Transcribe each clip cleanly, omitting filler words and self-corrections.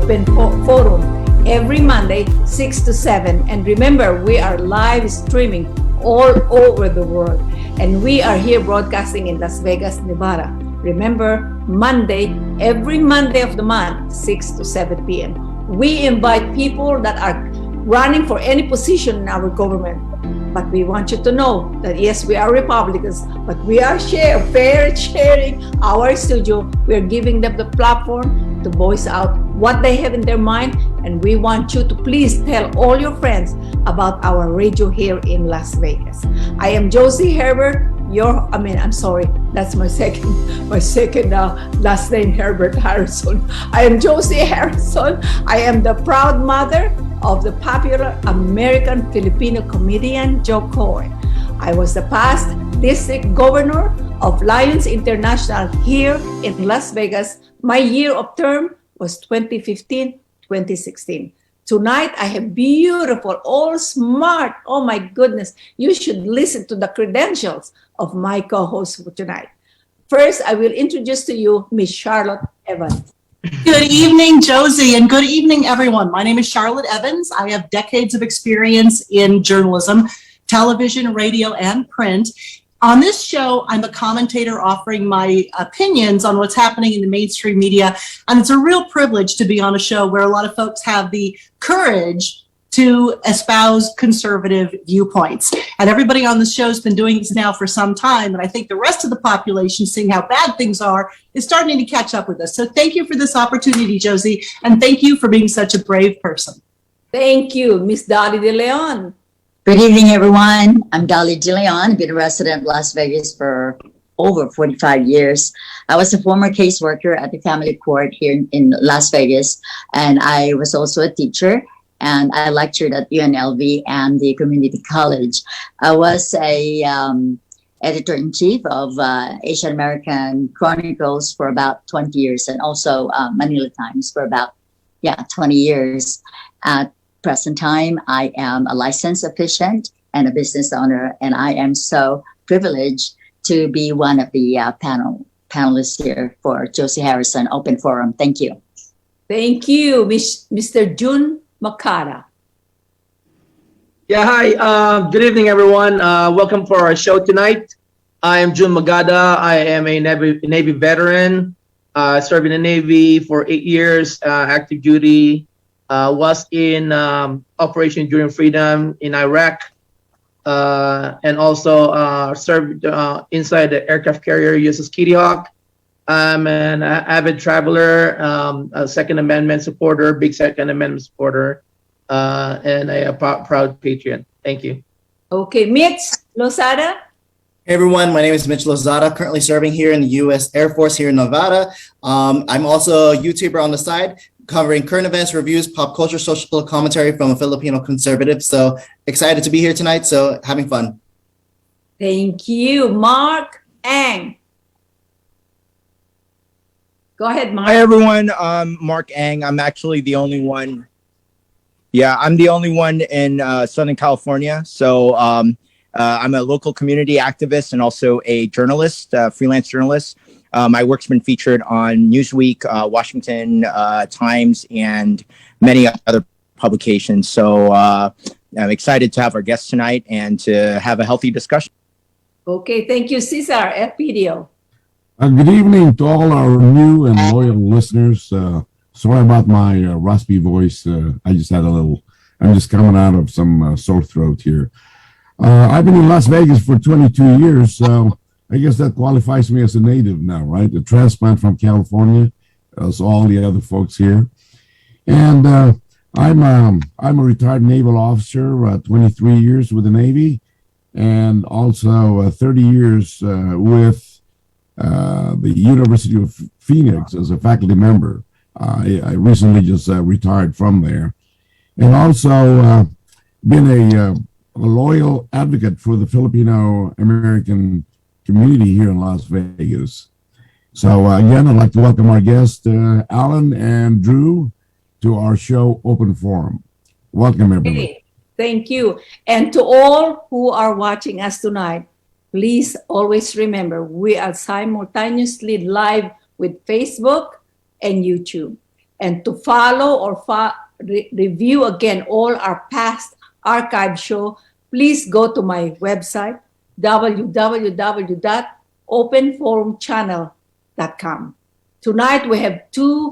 Open Forum every Monday, 6 to 7. And remember, we are live streaming all over the world. And we are here broadcasting in Las Vegas, Nevada. Remember, every Monday of the month, 6 to 7 p.m. We invite people that are running for any position in our government. But we want you to know that yes, we are Republicans, but we are sharing our studio. We are giving them the platform to voice out what they have in their mind. And we want you to please tell all your friends about our radio here in Las Vegas. I am Josie Herbert. That's my second last name, Herbert Harrison. I am Josie Harrison. I am the proud mother of the popular American Filipino comedian Joe Coy. I was the past district governor of Lions International here in Las Vegas. My year of term was 2015-2016. Tonight, I have beautiful, all smart. Oh my goodness, you should listen to the credentials of my co-host for tonight. First, I will introduce to you Miss Charlotte Evans. Good evening, Josie, and good evening, everyone. My name is Charlotte Evans. I have decades of experience in journalism, television, radio, and print. On this show, I'm a commentator offering my opinions on what's happening in the mainstream media, and it's a real privilege to be on a show where a lot of folks have the courage to espouse conservative viewpoints. And everybody on the show has been doing this now for some time, and I think the rest of the population, seeing how bad things are, is starting to catch up with us. So thank you for this opportunity, Josie, and thank you for being such a brave person. Thank you, Miss Dolly De Leon. Good evening, everyone. I'm Dolly De Leon. I've been a resident of Las Vegas for over 45 years. I was a former caseworker at the family court here in Las Vegas, and I was also a teacher, and I lectured at UNLV and the community college. I was a editor-in-chief of Asian American Chronicles for about 20 years, and also Manila Times for about 20 years. At present time, I am a licensed officiant and a business owner, and I am so privileged to be one of the panelists here for Josie Harrison Open Forum. Thank you. Thank you, Mr. Jun Makata. Yeah, hi. Good evening, everyone. Welcome for our show tonight. I am Jun Magada. I am a Navy veteran. Served in the Navy for 8 years, active duty. Was in Operation Enduring Freedom in Iraq, and also served inside the aircraft carrier USS Kitty Hawk. I'm an avid traveler, a Second Amendment supporter, big Second Amendment supporter, and a proud patriot. Thank you. Okay, Mitch Lozada. Hey everyone, my name is Mitch Lozada, currently serving here in the U.S. Air Force here in Nevada. I'm also a YouTuber on the side, covering current events, reviews, pop culture, social commentary from a Filipino conservative. So excited to be here tonight. So having fun. Thank you, Mark Ang. Go ahead, Mark. Hi, everyone. Mark Ang. I'm actually the only one. Yeah, I'm the only one in Southern California. So I'm a local community activist and also a journalist, freelance journalist. My work's been featured on Newsweek, Washington Times, and many other publications. So I'm excited to have our guests tonight and to have a healthy discussion. Okay, thank you, Cesar Elpidio. Good evening to all our new and loyal listeners. Sorry about my raspy voice. I'm just coming out of some sore throat here. I've been in Las Vegas for 22 years, so I guess that qualifies me as a native now, right? A transplant from California, as all the other folks here. And I'm a retired naval officer, 23 years with the Navy, and also 30 years with the University of Phoenix as a faculty member. I recently just retired from there, and also been a loyal advocate for the Filipino American community here in Las Vegas. So again, I'd like to welcome our guests, Allan and Drew, to our show Open Forum. Welcome, everyone. Okay, thank you. And to all who are watching us tonight, please always remember we are simultaneously live with Facebook and YouTube. And to follow or review again all our past archive show, please go to my website, www.openforumchannel.com. Tonight we have two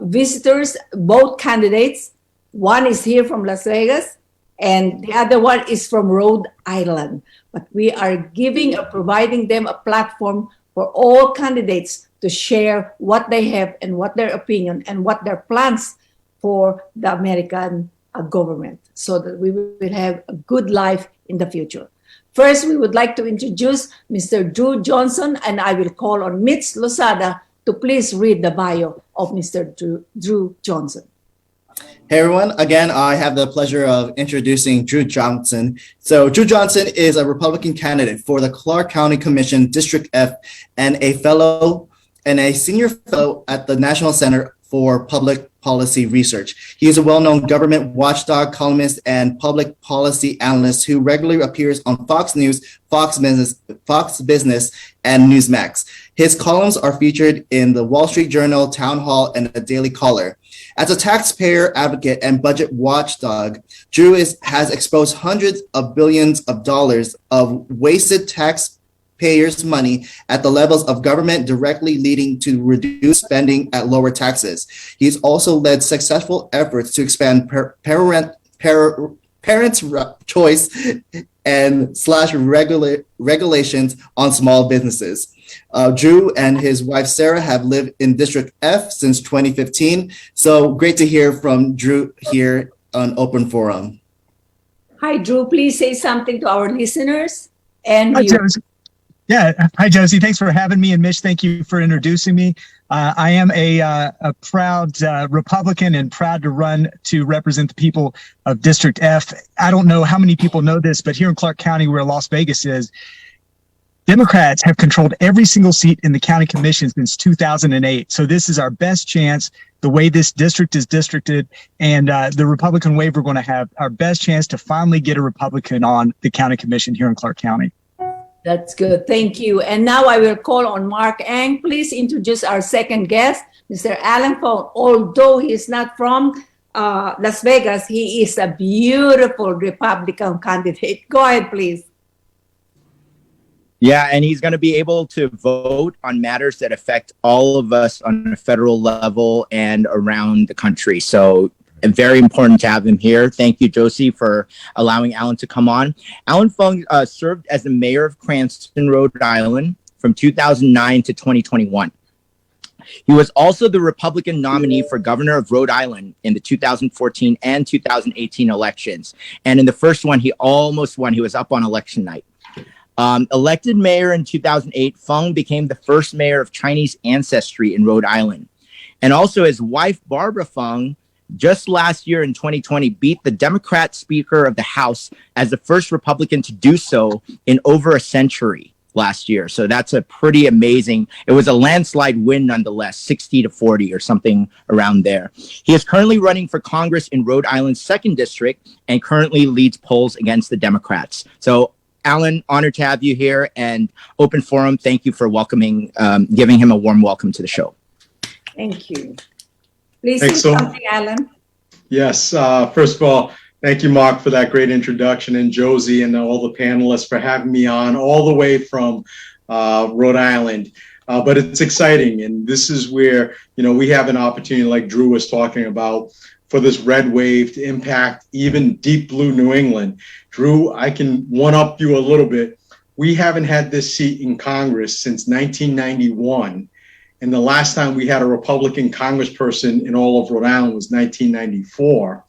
visitors, both candidates. One is here from Las Vegas and the other one is from Rhode Island. But we are giving or providing them a platform for all candidates to share what they have and what their opinion and what their plans for the American government, so that we will have a good life in the future. First, we would like to introduce Mr. Drew Johnson, and I will call on Mitch Lozada to please read the bio of Mr. Drew Johnson. Hey everyone, again, I have the pleasure of introducing Drew Johnson. So Drew Johnson is a Republican candidate for the Clark County Commission, District F, and a senior fellow at the National Center for Public Policy Research. He is a well-known government watchdog, columnist, and public policy analyst who regularly appears on Fox News, Fox Business, and Newsmax. His columns are featured in the Wall Street Journal, Town Hall, and the Daily Caller. As a taxpayer advocate and budget watchdog, Drew has exposed hundreds of billions of dollars of wasted taxpayers' money at the levels of government, directly leading to reduced spending at lower taxes. He's also led successful efforts to expand parents' choice and regulations on small businesses. Drew and his wife Sarah have lived in District F since 2015. So great to hear from Drew here on Open Forum. Hi, Drew. Please say something to our listeners. And Hi, Josie. Yeah. Hi, Josie. Thanks for having me. And Mitch, thank you for introducing me. I am a proud Republican and proud to run to represent the people of District F. I don't know how many people know this, but here in Clark County, where Las Vegas is, Democrats have controlled every single seat in the county commission since 2008. So this is our best chance, the way this district is districted, and the Republican wave, we're going to have our best chance to finally get a Republican on the county commission here in Clark County. That's good. Thank you. And now I will call on Mark Ang. Please introduce our second guest, Mr. Allan Fung. Although he is not from Las Vegas, he is a beautiful Republican candidate. Go ahead, please. Yeah, and he's going to be able to vote on matters that affect all of us on a federal level and around the country. So very important to have him here. Thank you, Josie, for allowing Allan to come on. Allan Fung served as the mayor of Cranston, Rhode Island from 2009 to 2021. He was also the Republican nominee for governor of Rhode Island in the 2014 and 2018 elections. And in the first one, he almost won. He was up on election night. Elected mayor in 2008, Fung became the first mayor of Chinese ancestry in Rhode Island. And also his wife, Barbara Fung, just last year in 2020, beat the Democrat Speaker of the House as the first Republican to do so in over a century last year. So that's a pretty amazing, it was a landslide win nonetheless, 60-40 or something around there. He is currently running for Congress in Rhode Island's 2nd District and currently leads polls against the Democrats. So Allan, honored to have you here, and Open Forum, thank you for welcoming, giving him a warm welcome to the show. Thank you. Please say something, Allan. Yes. First of all, thank you, Mark, for that great introduction, and Josie and all the panelists for having me on all the way from Rhode Island. But it's exciting, and this is where, we have an opportunity, like Drew was talking about, for this red wave to impact even deep blue New England. Drew, I can one-up you a little bit. We haven't had this seat in Congress since 1991. And the last time we had a Republican congressperson in all of Rhode Island was 1994.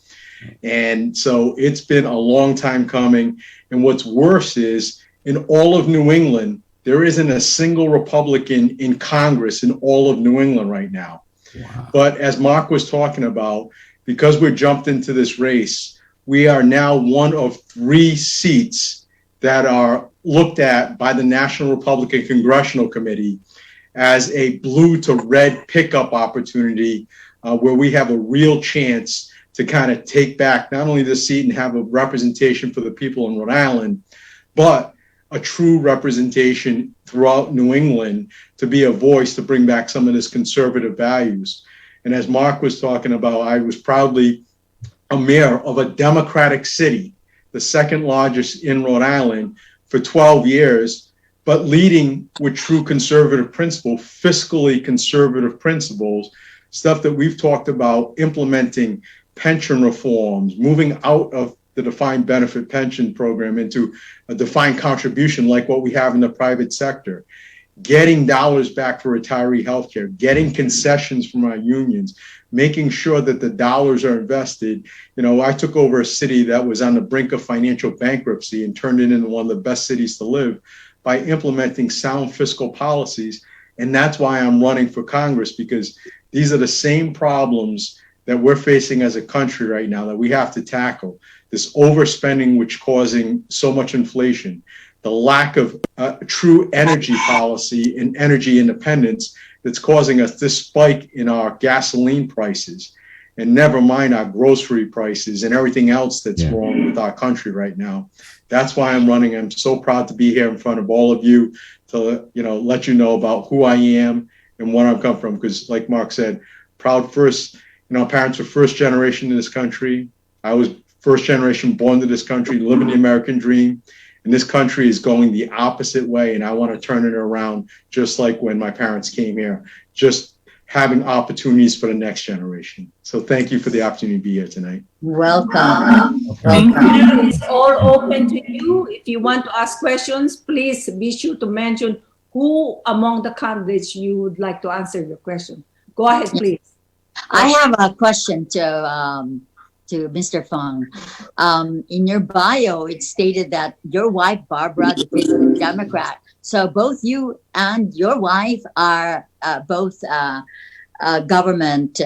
And so it's been a long time coming. And what's worse is, in all of New England, there isn't a single Republican in Congress in all of New England right now. Wow. But as Mark was talking about, because we're jumped into this race, we are now one of 3 seats that are looked at by the National Republican Congressional Committee as a blue to red pickup opportunity, where we have a real chance to kind of take back not only the seat and have a representation for the people in Rhode Island, but a true representation throughout New England to be a voice to bring back some of this conservative values. And as Mark was talking about, I was proudly a mayor of a Democratic city, the second largest in Rhode Island, for 12 years, but leading with true conservative principles, fiscally conservative principles, stuff that we've talked about, implementing pension reforms, moving out of the defined benefit pension program into a defined contribution like what we have in the private sector, getting dollars back for retiree healthcare, getting concessions from our unions, making sure that the dollars are invested. You know, I took over a city that was on the brink of financial bankruptcy and turned it into one of the best cities to live by implementing sound fiscal policies. And that's why I'm running for Congress, because these are the same problems that we're facing as a country right now that we have to tackle. This overspending, which causing so much inflation, the lack of true energy policy and energy independence that's causing us this spike in our gasoline prices, and never mind our grocery prices and everything else that's wrong with our country right now. That's why I'm running. I'm so proud to be here in front of all of you to, you know, let you know about who I am and where I've come from. Because like Mark said, proud first, you know, parents were first generation in this country. I was first generation born to this country, living the American dream. And this country is going the opposite way. And I want to turn it around, just like when my parents came here, just having opportunities for the next generation. So thank you for the opportunity to be here tonight. Welcome. It's all open to you. If you want to ask questions, please be sure to mention who among the candidates you would like to answer your question. Go ahead, please. I have a question to Mr. Fung. In your bio, it stated that your wife, Barbara, is a Democrat. So both you and your wife are both government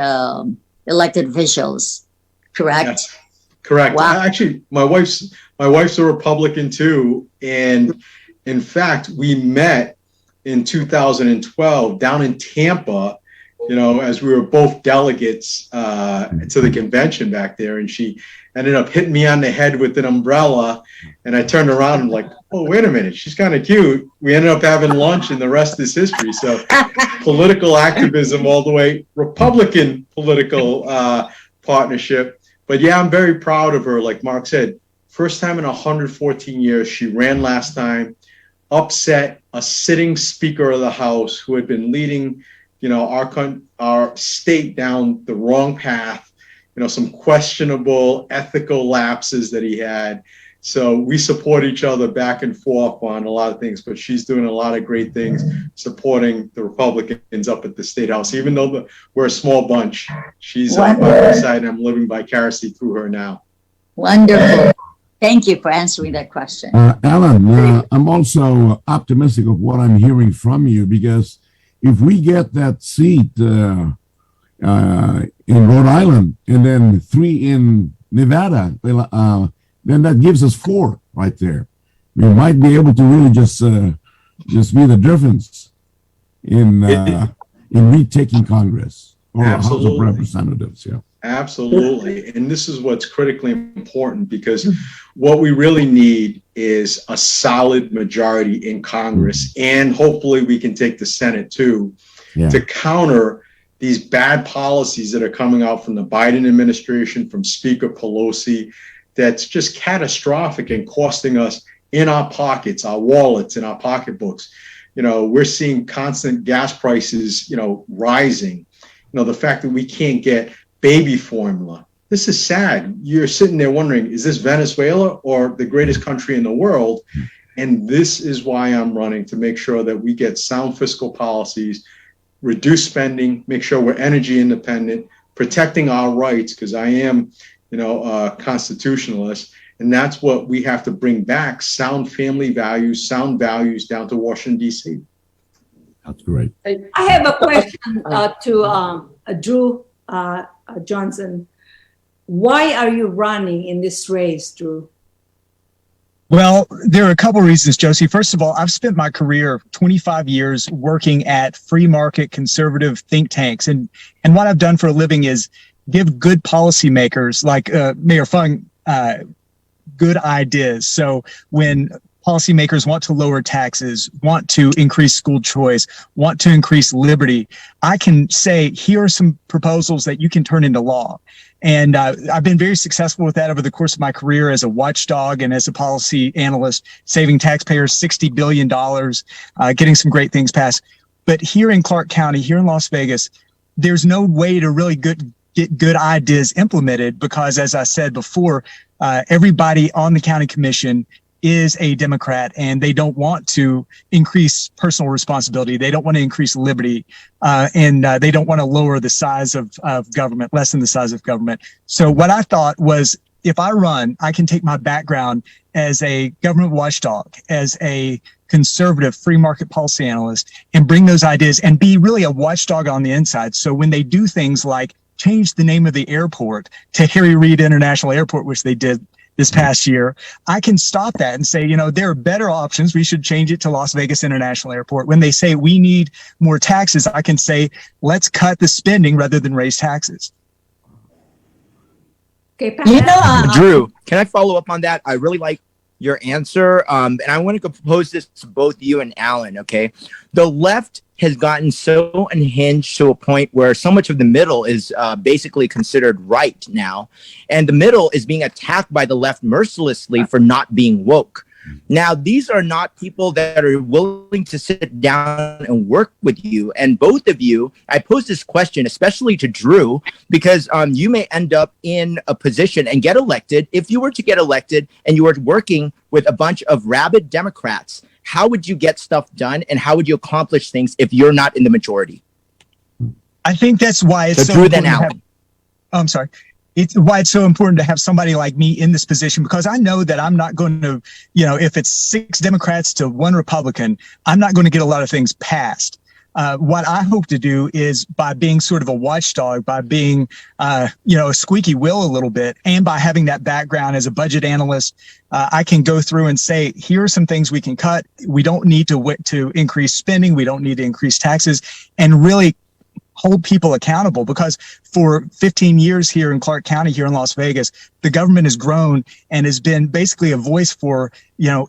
elected officials, correct? Yes, correct. Wow. Actually, my wife's a Republican too. And in fact, we met in 2012 down in Tampa, you know, as we were both delegates to the convention back there, and she ended up hitting me on the head with an umbrella, and I turned around and like, oh, wait a minute, she's kind of cute. We ended up having lunch, and the rest is history. So political activism all the way, Republican political partnership. But yeah, I'm very proud of her. Like Mark said, first time in 114 years, she ran last time, upset a sitting Speaker of the House who had been leading, you know, our state down the wrong path, you know, some questionable ethical lapses that he had. So we support each other back and forth on a lot of things, but she's doing a lot of great things supporting the Republicans up at the State House. Even though we're a small bunch, she's by my side, and I'm living vicariously through her now. Wonderful. Thank you for answering that question. Allan, I'm also optimistic of what I'm hearing from you, because if we get that seat in Rhode Island and then 3 in Nevada, then that gives us 4 right there. We might be able to really just be the difference in retaking Congress or House of Representatives. Yeah. Absolutely. And this is what's critically important, because what we really need is a solid majority in Congress, and hopefully we can take the Senate too, to counter these bad policies that are coming out from the Biden administration, from Speaker Pelosi, that's just catastrophic and costing us in our pockets, our wallets, in our pocketbooks. You know, we're seeing constant gas prices, you know, rising. You know, the fact that we can't get baby formula. This is sad. You're sitting there wondering, is this Venezuela or the greatest country in the world? And this is why I'm running, to make sure that we get sound fiscal policies, reduce spending, make sure we're energy independent, protecting our rights, because I am, you know, a constitutionalist. And that's what we have to bring back: sound family values, sound values down to Washington, D.C. That's great. I have a question to Drew Johnson. Why are you running in this race, Drew? Well, there are a couple reasons, Josie. First of all, I've spent my career 25 years working at free market conservative think tanks. And what I've done for a living is give good policymakers like Mayor Fung good ideas. So when policymakers want to lower taxes, want to increase school choice, want to increase liberty, I can say, here are some proposals that you can turn into law. And I've been very successful with that over the course of my career as a watchdog and as a policy analyst, saving taxpayers $60 billion, getting some great things passed. But here in Clark County, here in Las Vegas, there's no way to really get good ideas implemented because, as I said before, everybody on the county commission is a Democrat, and they don't want to increase personal responsibility. They don't want to increase liberty, and they don't want to lower the size of government, lessen the size of government. So what I thought was, if I run, I can take my background as a government watchdog, as a conservative free market policy analyst, and bring those ideas and be really a watchdog on the inside. So when they do things like change the name of the airport to Harry Reid International Airport, which they did this past year, I can stop that and say, there are better options. We should change it to Las Vegas International Airport. When they say we need more taxes, I can say, let's cut the spending rather than raise taxes. Okay, Drew, can I follow up on that? I really like your answer. And I want to propose this to both you and Allan, okay? The left has gotten so unhinged to a point where so much of the middle is basically considered right now. And the middle is being attacked by the left mercilessly for not being woke. Now, these are not people that are willing to sit down and work with you. And both of you, I pose this question, especially to Drew, because you may end up in a position and get elected. If you were to get elected and you were working with a bunch of rabid Democrats, how would you get stuff done? And how would you accomplish things if you're not in the majority? I think that's why it's so Drew, then important Allan. I'm sorry. It's why it's so important to have somebody like me in this position, because I know that I'm not going to, if it's 6 Democrats to 1 Republican, I'm not going to get a lot of things passed. What I hope to do is, by being sort of a watchdog, by being, a squeaky wheel a little bit, and by having that background as a budget analyst, I can go through and say, here are some things we can cut. We don't need to increase spending. We don't need to increase taxes, and really hold people accountable, because for 15 years here in Clark County, here in Las Vegas, the government has grown and has been basically a voice for,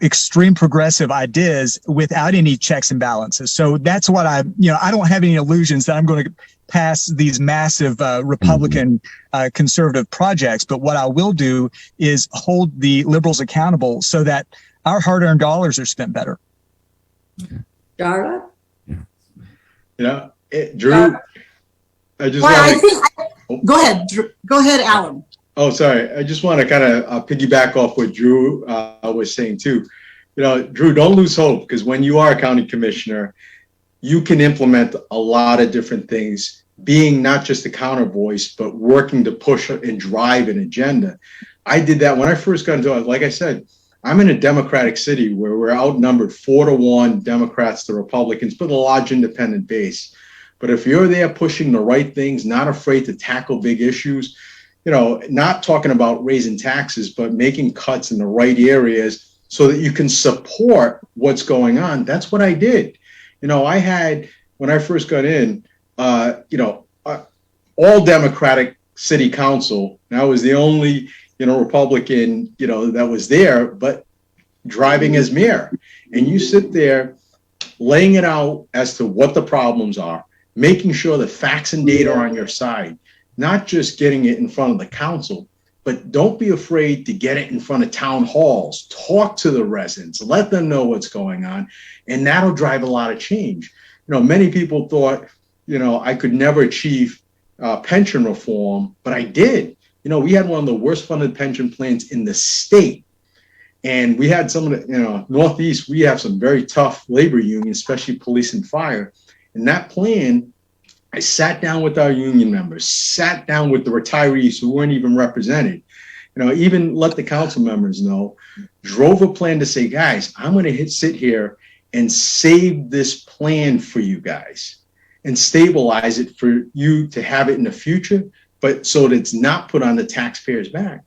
extreme progressive ideas without any checks and balances. So that's what I don't have any illusions that I'm going to pass these massive Republican conservative projects. But what I will do is hold the liberals accountable so that our hard-earned dollars are spent better. Charlotte? Drew, I just go ahead, Drew. Go ahead, Allan. Oh, sorry. I just want to kind of piggyback off what Drew was saying too. Drew, don't lose hope, because when you are a county commissioner, you can implement a lot of different things, being not just a counter voice, but working to push and drive an agenda. I did that when I first got into it. Like I said, I'm in a Democratic city where we're outnumbered 4-1 Democrats to Republicans, but a large independent base. But if you're there pushing the right things, not afraid to tackle big issues, not talking about raising taxes, but making cuts in the right areas so that you can support what's going on. That's what I did. I had, when I first got in, all Democratic city council. And I was the only, Republican, that was there, but driving as mayor. And you sit there laying it out as to what the problems are, making sure the facts and data are on your side, not just getting it in front of the council, but don't be afraid to get it in front of town halls, talk to the residents, let them know what's going on, and that'll drive a lot of change. Many people thought, I could never achieve pension reform, but I did. We had one of the worst funded pension plans in the state. And we had some of the, Northeast, we have some very tough labor unions, especially police and fire. And that plan, I sat down with our union members, sat down with the retirees who weren't even represented, even let the council members know, drove a plan to say, guys, I'm going to sit here and save this plan for you guys and stabilize it for you to have it in the future, but so that it's not put on the taxpayers' back.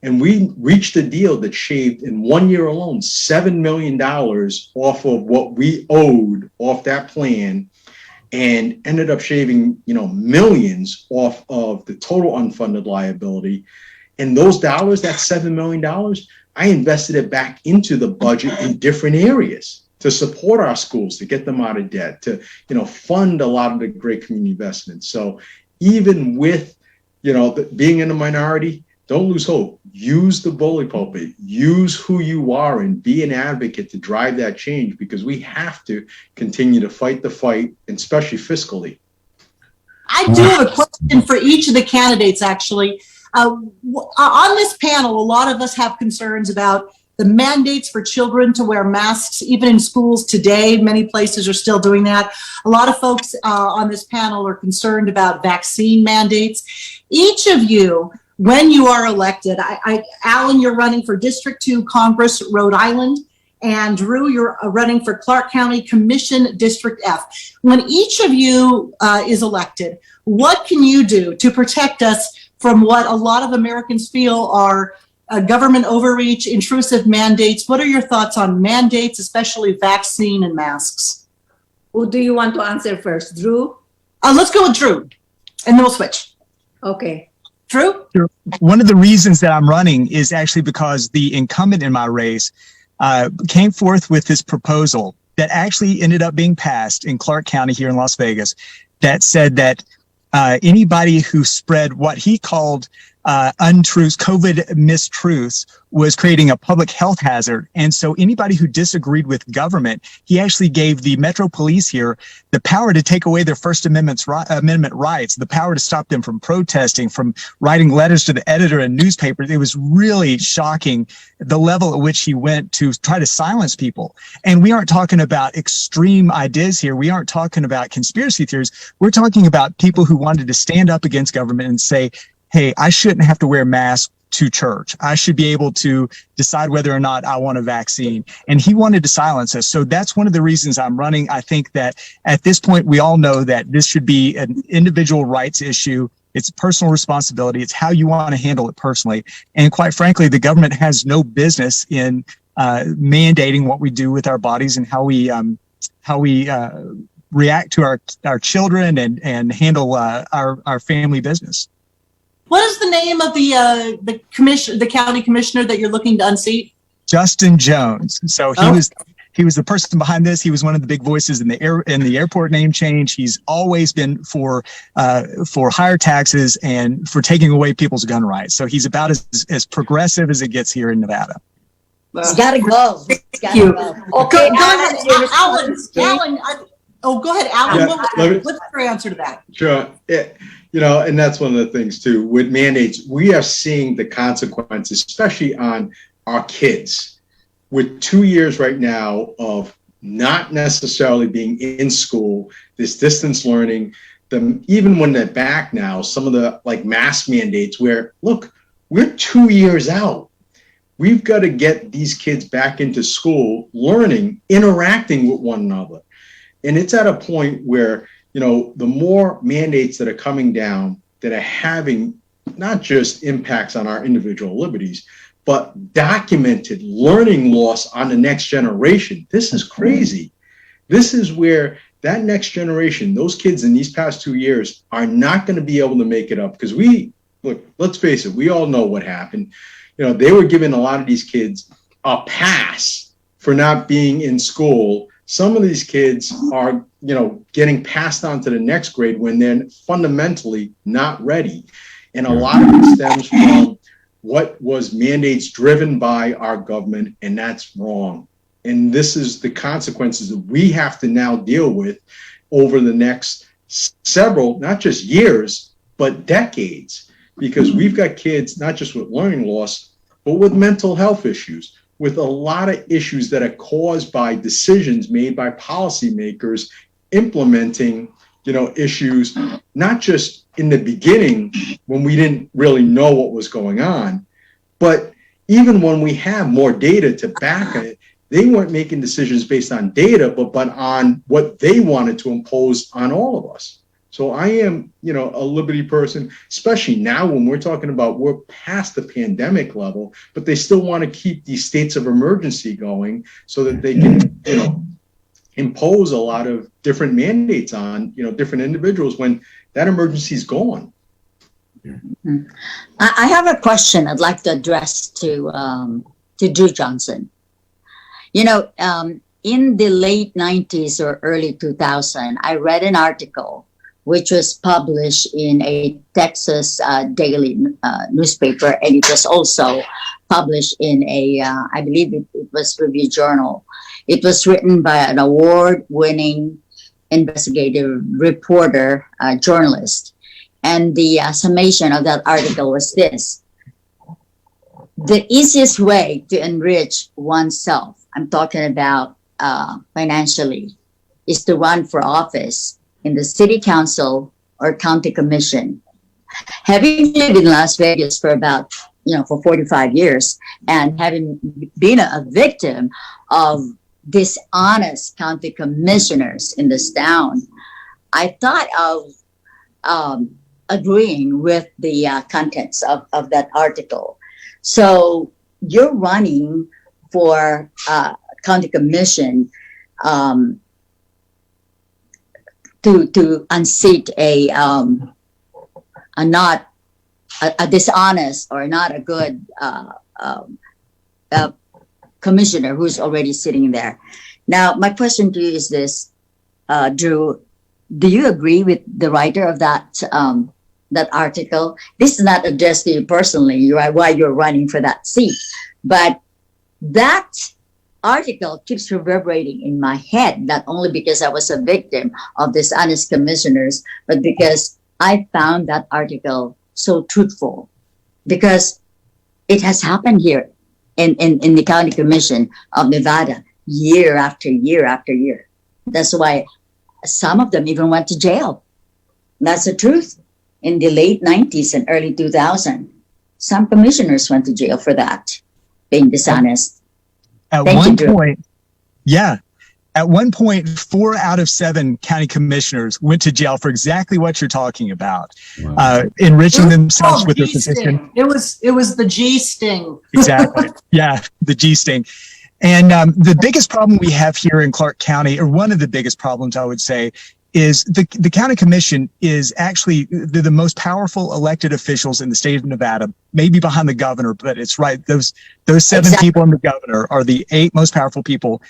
And we reached a deal that shaved in 1 year alone $7 million off of what we owed off that plan, and ended up shaving, millions off of the total unfunded liability. And those dollars, that $7 million, I invested it back into the budget in different areas to support our schools, to get them out of debt, to, fund a lot of the great community investments. So even with, being in a minority, don't lose hope. Use the bully pulpit. Use who you are and be an advocate to drive that change, because we have to continue to fight the fight, and especially fiscally. I do have a question for each of the candidates, actually. On this panel, a lot of us have concerns about the mandates for children to wear masks, even in schools today. Many places are still doing that. A lot of folks on this panel are concerned about vaccine mandates. Each of you, when you are elected, Allan, you're running for District 2 Congress, Rhode Island, and Drew, you're running for Clark County Commission, District F. When each of you is elected, what can you do to protect us from what a lot of Americans feel are government overreach, intrusive mandates? What are your thoughts on mandates, especially vaccine and masks? Who do you want to answer first, Drew? Let's go with Drew, and then we'll switch. Okay. Drew? One of the reasons that I'm running is actually because the incumbent in my race came forth with this proposal that actually ended up being passed in Clark County here in Las Vegas, that said that anybody who spread what he called untruths, COVID mistruths, was creating a public health hazard. And so anybody who disagreed with government, he actually gave the Metro Police here the power to take away their First Amendment rights, the power to stop them from protesting, from writing letters to the editor in newspapers. It was really shocking the level at which he went to try to silence people. And we aren't talking about extreme ideas here. We aren't talking about conspiracy theories. We're talking about people who wanted to stand up against government and say, hey, I shouldn't have to wear a mask to church. I should be able to decide whether or not I want a vaccine. And he wanted to silence us. So that's one of the reasons I'm running. I think that at this point, we all know that this should be an individual rights issue. It's personal responsibility. It's how you want to handle it personally. And quite frankly, the government has no business in mandating what we do with our bodies and how we react to our children and handle our family business. What is the name of the county commissioner that you're looking to unseat? Justin Jones. So he was the person behind this. He was one of the big voices in the airport name change. He's always been for higher taxes and for taking away people's gun rights. So he's about as progressive as it gets here in Nevada. It's got to go. Thank you. Okay, Allan. Go ahead, Allan. Yeah, what's your answer to that? Sure. And that's one of the things too with mandates. We are seeing the consequences, especially on our kids, with 2 years right now of not necessarily being in school, this distance learning. Even when they're back now, some of the mask mandates where, look, we're 2 years out. We've got to get these kids back into school, learning, interacting with one another. And it's at a point where, the more mandates that are coming down that are having not just impacts on our individual liberties, but documented learning loss on the next generation. This is crazy. This is where that next generation, those kids in these past 2 years, are not going to be able to make it up. Because let's face it, we all know what happened. They were giving a lot of these kids a pass for not being in school. Some of these kids are, getting passed on to the next grade when they're fundamentally not ready. And a lot of it stems from what was mandates driven by our government, and that's wrong. And this is the consequences that we have to now deal with over the next several, not just years, but decades, because we've got kids, not just with learning loss, but with mental health issues, with a lot of issues that are caused by decisions made by policymakers implementing, issues, not just in the beginning when we didn't really know what was going on, but even when we have more data to back it, they weren't making decisions based on data, but on what they wanted to impose on all of us. So I am, a liberty person, especially now when we're talking about we're past the pandemic level, but they still want to keep these states of emergency going so that they can, impose a lot of different mandates on, different individuals when that emergency is gone. I have a question I'd like to address to to Drew Johnson. You know, in the late 90s or early 2000, I read an article which was published in a Texas daily newspaper, and it was also published in a, I believe it was Review Journal. It was written by an award-winning investigative reporter, journalist. And the summation of that article was this: the easiest way to enrich oneself, I'm talking about financially, is to run for office in the city council or county commission. Having lived in Las Vegas for about, for 45 years, and having been a victim of dishonest county commissioners in this town, I thought of agreeing with the contents of that article. So you're running for county commission to unseat a dishonest or not a good commissioner who's already sitting there. Now, my question to you is this, Drew: do you agree with the writer of that article? This is not addressed to you personally, why you're running for that seat, but that article keeps reverberating in my head, not only because I was a victim of dishonest commissioners, but because I found that article so truthful, because it has happened here in the County Commission of Nevada year after year after year. That's why some of them even went to jail. That's the truth. In the late 90s and early 2000, some commissioners went to jail for that, being dishonest. At one point, 4 out of 7 county commissioners went to jail for exactly what you're talking about, enriching themselves with their position. It was the G sting. Exactly. Yeah, the G sting. And the biggest problem we have here in Clark County, or one of the biggest problems, I would say, is the county commission is actually the most powerful elected officials in the state of Nevada, maybe behind the governor, but it's right. Those 7 people and the governor are the 8 most powerful people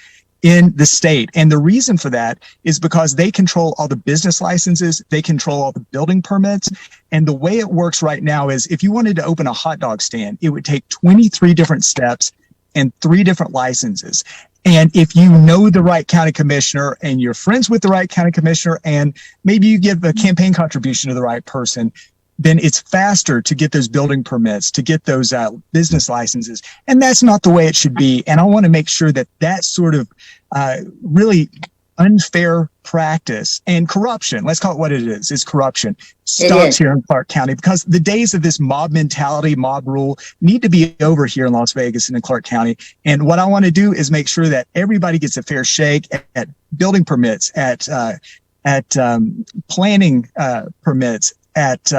in the state. And the reason for that is because they control all the business licenses, they control all the building permits. And the way it works right now is if you wanted to open a hot dog stand, it would take 23 different steps and 3 different licenses. And if you know the right county commissioner and you're friends with the right county commissioner, and maybe you give a campaign contribution to the right person, then it's faster to get those building permits, to get those business licenses. And that's not the way it should be. And I want to make sure that that sort of really unfair practice and corruption, let's call it what it is corruption, stops here in Clark County, because the days of this mob mentality, mob rule need to be over here in Las Vegas and in Clark County. And what I want to do is make sure that everybody gets a fair shake at building permits, at planning permits, at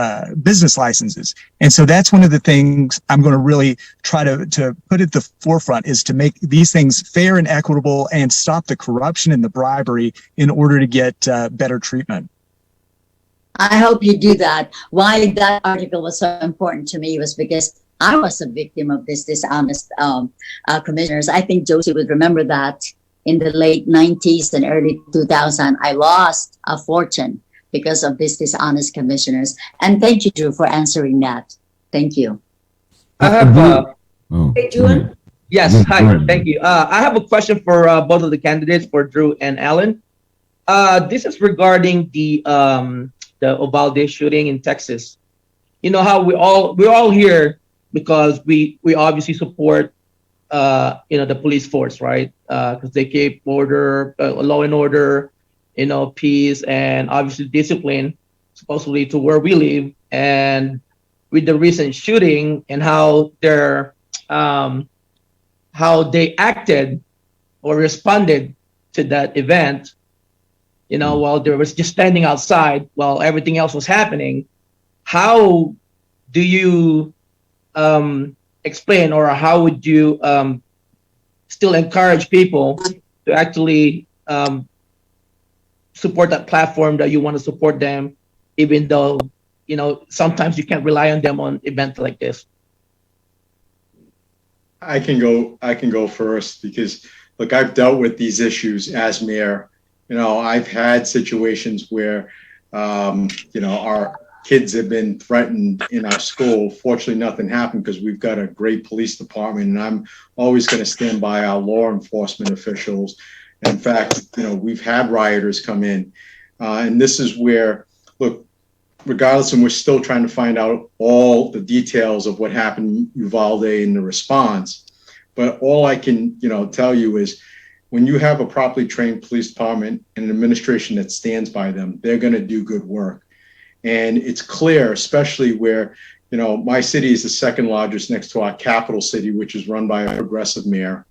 business licenses. And so that's one of the things I'm going to really try to put at the forefront, is to make these things fair and equitable and stop the corruption and the bribery in order to get better treatment. I hope you do that. Why that article was so important to me was because I was a victim of this dishonest commissioners. I think Josie would remember that in the late 90s and early 2000, I lost a fortune because of these dishonest commissioners. And thank you, Drew, for answering that. Thank you. I have Hey, June? yes, hi, thank you. I have a question for both of the candidates, for Drew and Allan. This is regarding the Uvalde shooting in Texas. You know how we're all here because we obviously support the police force, right? Because they keep order, law and order, peace, and obviously discipline, supposedly, to where we live. And with the recent shooting and how they acted or responded to that event, while they was just standing outside while everything else was happening, how do you explain, or how would you still encourage people to actually support that platform that you want to support them, even though, sometimes you can't rely on them on events like this? I can go first because look, I've dealt with these issues as mayor. I've had situations where our kids have been threatened in our school. Fortunately, nothing happened because we've got a great police department, and I'm always going to stand by our law enforcement officials. In fact, we've had rioters come in, and this is where, look, regardless, and we're still trying to find out all the details of what happened in Uvalde and the response. But all I can, tell you is when you have a properly trained police department and an administration that stands by them, they're going to do good work. And it's clear, especially where, my city is the second largest next to our capital city, which is run by a progressive mayor.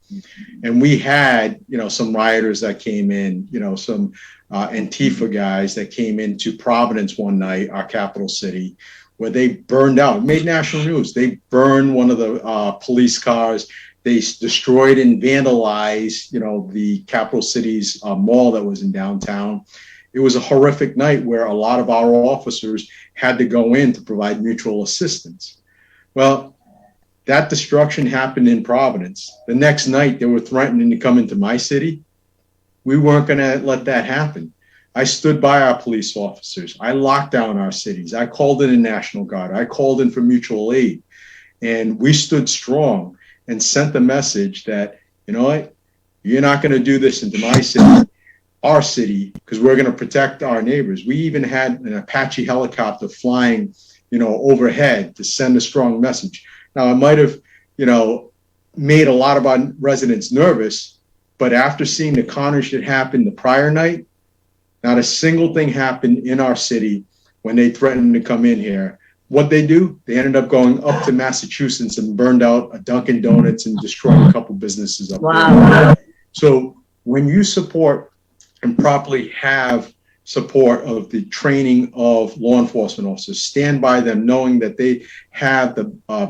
And we had, some rioters that came in, some Antifa guys that came into Providence one night, our capital city, where they burned out, made national news. They burned one of the police cars. They destroyed and vandalized, the capital city's mall that was in downtown. It was a horrific night where a lot of our officers had to go in to provide mutual assistance. Well, that destruction happened in Providence. The next night, they were threatening to come into my city. We weren't going to let that happen. I stood by our police officers. I locked down our cities. I called in a National Guard. I called in for mutual aid. And we stood strong and sent the message that, you know what, you're not going to do this into my city, our city, because we're going to protect our neighbors. We even had an Apache helicopter flying, overhead to send a strong message. Now, it might have, made a lot of our residents nervous, but after seeing the carnage that happened the prior night, not a single thing happened in our city when they threatened to come in here. What they do, they ended up going up to Massachusetts and burned out a Dunkin' Donuts and destroyed a couple businesses up there. So when you support and properly have support of the training of law enforcement officers, stand by them knowing that they have the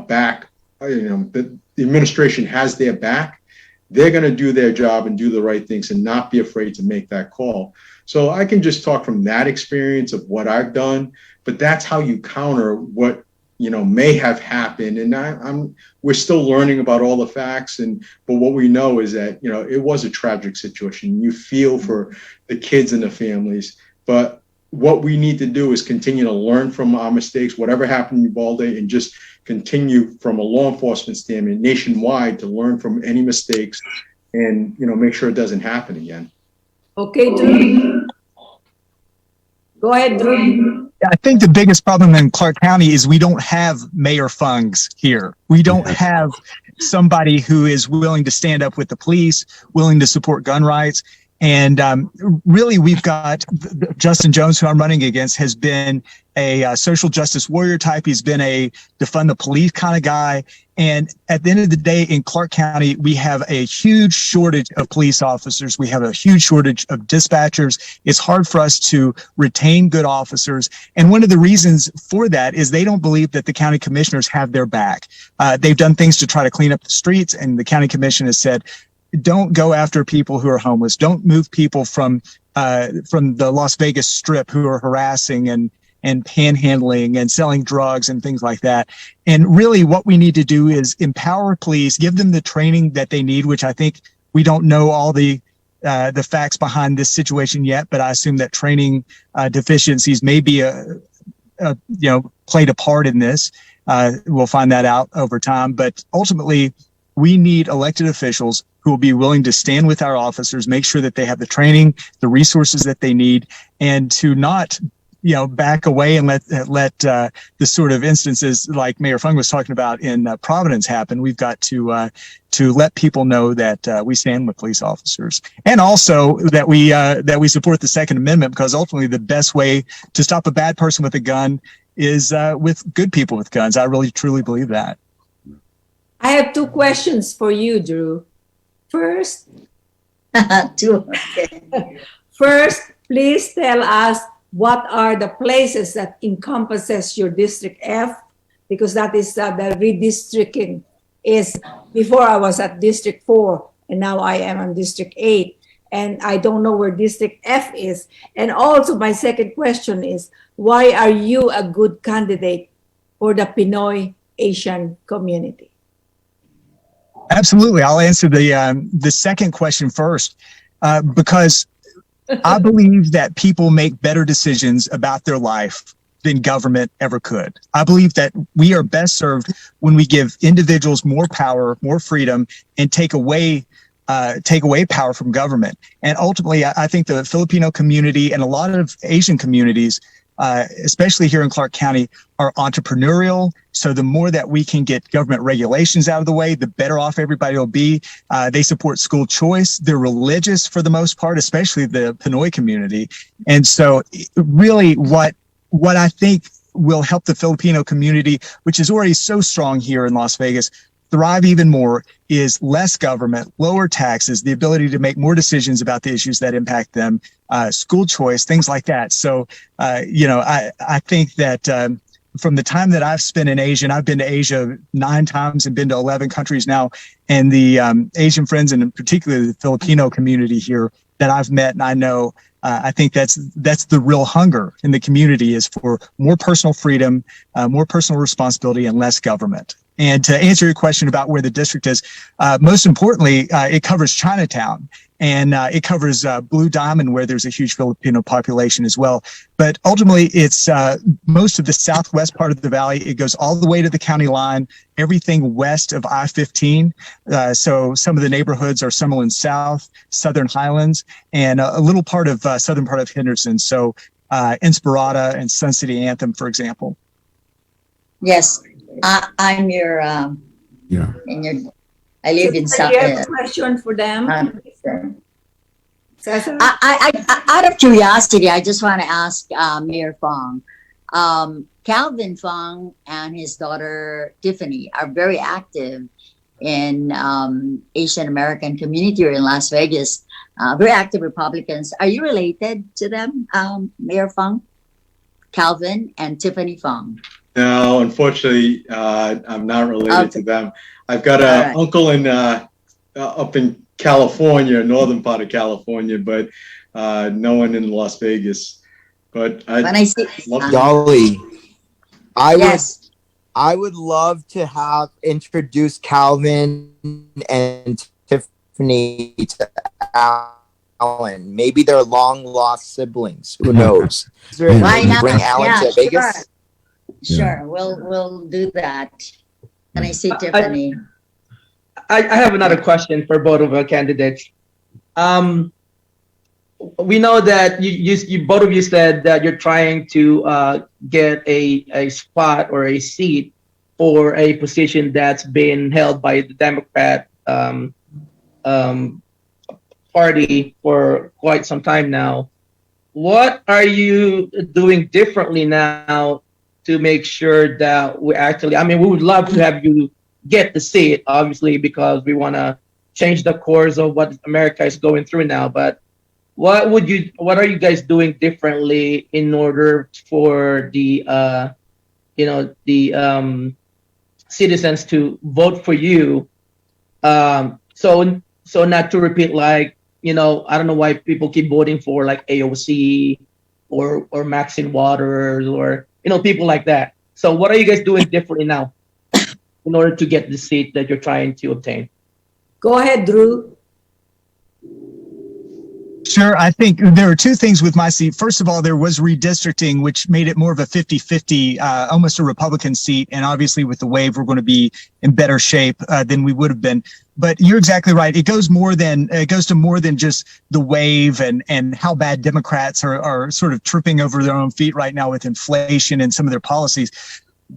back, the administration has their back, they're going to do their job and do the right things and not be afraid to make that call. So I can just talk from that experience of what I've done, but that's how you counter what, may have happened. And we're still learning about all the facts. But what we know is that, it was a tragic situation. You feel for the kids and the families, but what we need to do is continue to learn from our mistakes, whatever happened in Uvalde, and just continue from a law enforcement standpoint nationwide to learn from any mistakes and, make sure it doesn't happen again. Okay, Drew. Go ahead, Drew. I think the biggest problem in Clark County is we don't have Mayor Fungs here. We don't have somebody who is willing to stand up with the police, willing to support gun rights. And really, we've got Justin Jones, who I'm running against, has been a social justice warrior type. He's been a defund the police kind of guy. And at the end of the day, in Clark County, we have a huge shortage of police officers. We have a huge shortage of dispatchers. It's hard for us to retain good officers. And one of the reasons for that is they don't believe that the county commissioners have their back. They've done things to try to clean up the streets, and the county commission has said, don't go after people who are homeless. Don't move people from the Las Vegas Strip who are harassing and panhandling and selling drugs and things like that. And really what we need to do is empower police, give them the training that they need, which I think we don't know all the facts behind this situation yet, but I assume that training deficiencies may be played a part in this. We'll find that out over time. But ultimately, we need elected officials who will be willing to stand with our officers, make sure that they have the training, the resources that they need, and to not, back away and let the sort of instances like Mayor Fung was talking about in Providence happen. We've got to let people know that we stand with police officers, and also that we support the Second Amendment, because ultimately the best way to stop a bad person with a gun is with good people with guns. I really truly believe that. I have two questions for you, Drew. First, First, please tell us what are the places that encompasses your District F, because that is the redistricting is before I was at District 4 and now I am on District 8, and I don't know where District F is. And also my second question is, why are you a good candidate for the Pinoy Asian community? Absolutely. I'll answer the second question first, because I believe that people make better decisions about their life than government ever could. I believe that we are best served when we give individuals more power, more freedom, and take away power from government. And ultimately, I think the Filipino community and a lot of Asian communities, especially here in Clark County, are entrepreneurial. So the more that we can get government regulations out of the way, the better off everybody will be. They support school choice. They're religious for the most part, especially the Pinoy community. And so really what I think will help the Filipino community, which is already so strong here in Las Vegas, thrive even more is less government, lower taxes, the ability to make more decisions about the issues that impact them, school choice, things like that. So, I think that from the time that I've spent in Asia, and I've been to Asia 9 times and been to 11 countries now, and the Asian friends, and in particular the Filipino community here that I've met and I know, I think that's the real hunger in the community, is for more personal freedom, more personal responsibility, and less government. And to answer your question about where the district is, most importantly, it covers Chinatown, and it covers Blue Diamond, where there's a huge Filipino population as well. But ultimately, it's most of the southwest part of the valley. It goes all the way to the county line, everything west of I-15. So some of the neighborhoods are Summerlin South, Southern Highlands, and a little part of southern part of Henderson. So Inspirada and Sun City Anthem, for example. Yes, I'm your, Yeah. I live in Do South. you have a question for them? Cesar? Out of curiosity, I just want to ask Mayor Fung. Calvin Fung and his daughter Tiffany are very active in Asian American community here in Las Vegas. Very active Republicans. Are you related to them, Mayor Fung? Calvin and Tiffany Fung. No, unfortunately, I'm not related to them. I've got an uncle in up in California, northern part of California, but no one in Las Vegas. But I see Dolly, yes. I would love to have introduced Calvin and Tiffany to Allan. Maybe they're long lost siblings. Who knows? Why not? Bring Allan to Vegas. Sure, we'll do that. And I see Tiffany. I have another question for both of our candidates. We know that you both of you said that you're trying to get a spot or a seat for a position that's been held by the Democrat party for quite some time now. What are you doing differently now to make sure that we actually, we would love to have you get the seat, obviously, because we want to change the course of what America is going through now. But what are you guys doing differently in order for the citizens to vote for you? So not to repeat, like, I don't know why people keep voting for like AOC or Maxine Waters or people like that. So what are you guys doing differently now in order to get the seat that you're trying to obtain? Go ahead, Drew. Sure. I think there are two things with my seat. First of all, there was redistricting, which made it more of a 50-50, almost a Republican seat. And obviously with the wave, we're going to be in better shape than we would have been. But you're exactly right. It goes to more than just the wave and how bad Democrats are sort of tripping over their own feet right now with inflation and some of their policies.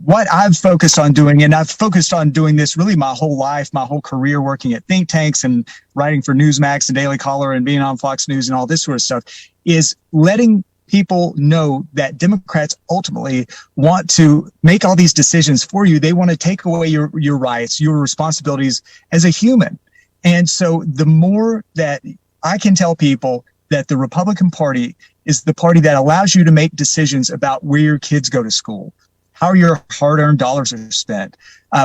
What I've focused on doing, and I've focused on doing this really my whole life, my whole career, working at think tanks and writing for Newsmax and Daily Caller and being on Fox News and all this sort of stuff, is letting people know that Democrats ultimately want to make all these decisions for you. They want to take away your rights, your responsibilities as a human. And so the more that I can tell people that the Republican Party is the party that allows you to make decisions about where your kids go to school, how your hard-earned dollars are spent,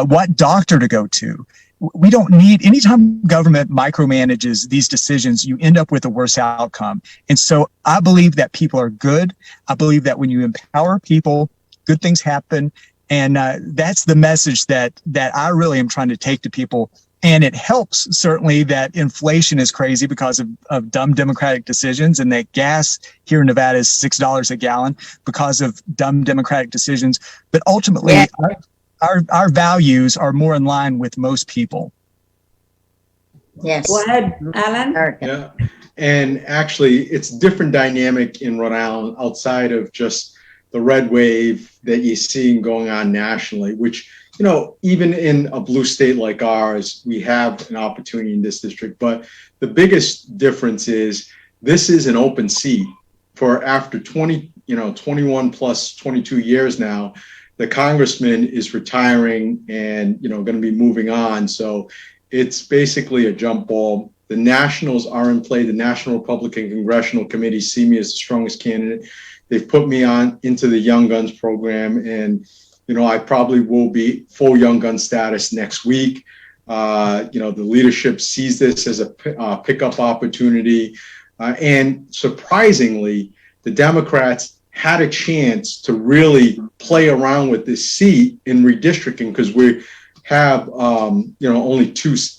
what doctor to go to. We don't need, anytime government micromanages these decisions, you end up with a worse outcome. And so I believe that people are good. I believe that when you empower people, good things happen. And that's the message that I really am trying to take to people. And it helps certainly that inflation is crazy because of dumb Democratic decisions, and that gas here in Nevada is $6 a gallon because of dumb Democratic decisions. But ultimately, Yeah. our values are more in line with most people. Yes. Go ahead, Allan. American. Yeah. And actually, it's a different dynamic in Rhode Island outside of just the red wave that you're seeing going on nationally, which, you know, even in a blue state like ours, we have an opportunity in this district. But the biggest difference is this is an open seat for after 21 plus 22 years now. The congressman is retiring and, you know, going to be moving on. So it's basically a jump ball. The Nationals are in play. The National Republican Congressional Committee see me as the strongest candidate. They've put me on into the Young Guns program, and you know I probably will be full Young Gun status next week. You know, the leadership sees this as a pickup opportunity, and surprisingly, the Democrats had a chance to really play around with this seat in redistricting because we have you know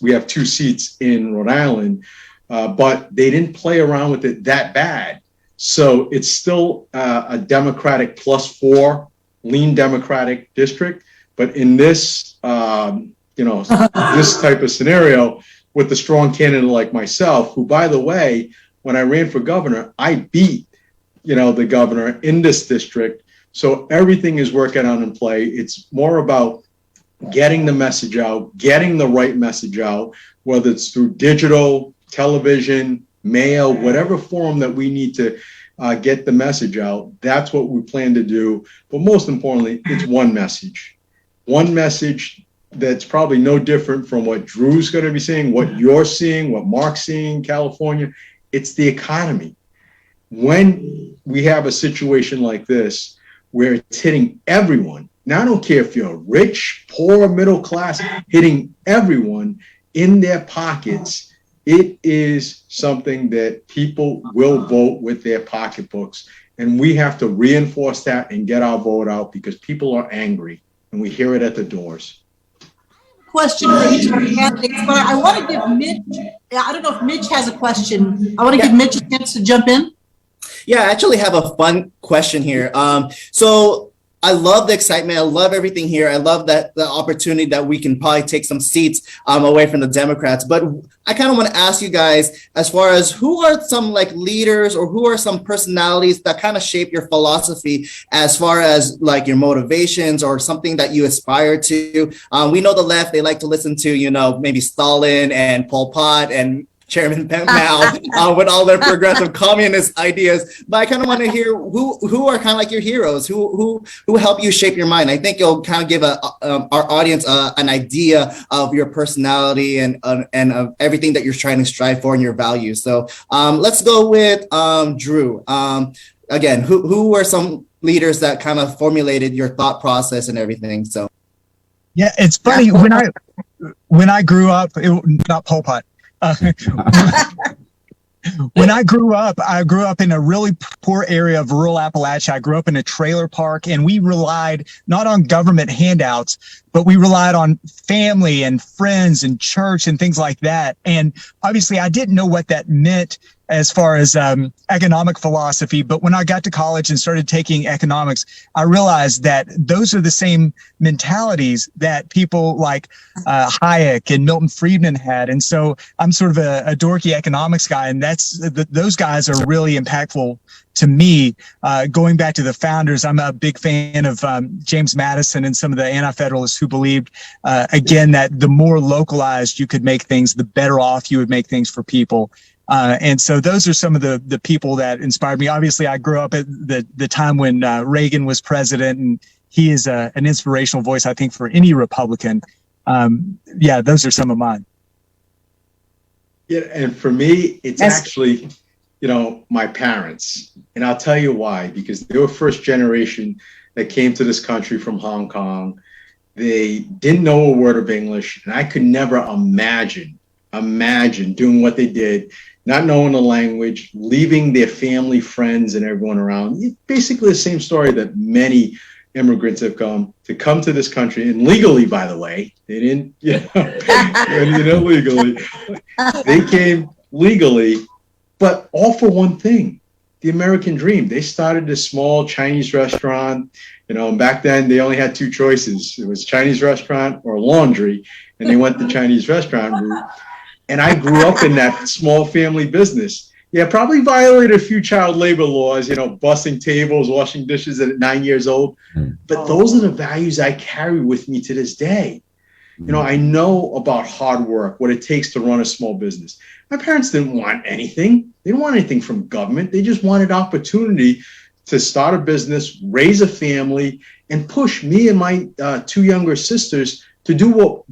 we have two seats in Rhode Island, but they didn't play around with it that bad. So it's still a Democratic +4 lean Democratic district, but in this you know this type of scenario with a strong candidate like myself, who by the way, when I ran for governor, I beat the governor in this district. So everything is working out in play. It's more about getting the message out, getting the right message out, whether it's through digital, television, mail, whatever form that we need to get the message out. That's what we plan to do. But most importantly, it's one message that's probably no different from what Drew's going to be saying, what you're seeing, what Mark's seeing in California. It's the economy. When we have a situation like this, where it's hitting everyone, now I don't care if you're rich, poor, middle class, hitting everyone in their pockets, it is something that people will vote with their pocketbooks. And we have to reinforce that and get our vote out because people are angry and we hear it at the doors. Question for each of our candidates, but I want to give Mitch, I don't know if Mitch has a question. I want to give Mitch a chance to jump in. Yeah, I actually have a fun question here. So I love the excitement. I love everything here. I love that the opportunity that we can probably take some seats away from the Democrats. But I kind of want to ask you guys, as far as who are some like leaders or who are some personalities that kind of shape your philosophy as far as like your motivations or something that you aspire to? We know the left, they like to listen to, maybe Stalin and Pol Pot and Chairman Mao with all their progressive communist ideas, but I kind of want to hear who are kind of like your heroes, who help you shape your mind. I think it'll kind of give our audience an idea of your personality and of everything that you're trying to strive for and your values. So let's go with Drew. Again, who were some leaders that kind of formulated your thought process and everything? So yeah, it's funny when I grew up, not Pol Pot. When I grew up in a really poor area of rural Appalachia. I grew up in a trailer park, and we relied not on government handouts, but we relied on family and friends and church and things like that. And obviously, I didn't know what that meant as far as economic philosophy. But when I got to college and started taking economics, I realized that those are the same mentalities that people like Hayek and Milton Friedman had. And so I'm sort of a dorky economics guy, and those guys are really impactful to me. Going back to the founders, I'm a big fan of James Madison and some of the anti-federalists who believed, again, that the more localized you could make things, the better off you would make things for people. And so those are some of the people that inspired me. Obviously, I grew up at the time when Reagan was president, and he is an inspirational voice, I think, for any Republican. Yeah, those are some of mine. Yeah, and for me, it's actually, my parents. And I'll tell you why, because they were first generation that came to this country from Hong Kong. They didn't know a word of English, and I could never imagine doing what they did, not knowing the language, leaving their family, friends, and everyone around. It's basically the same story that many, immigrants have come to this country, and legally, by the way, they didn't, illegally. They came legally, but all for one thing, the American dream. They started a small Chinese restaurant, and back then they only had two choices. It was Chinese restaurant or laundry, and they went the Chinese restaurant route. And I grew up in that small family business. Yeah, probably violated a few child labor laws, bussing tables, washing dishes at 9 years old. But those are the values I carry with me to this day. I know about hard work, what it takes to run a small business. My parents didn't want anything. They didn't want anything from government. They just wanted opportunity to start a business, raise a family, and push me and my two younger sisters to do what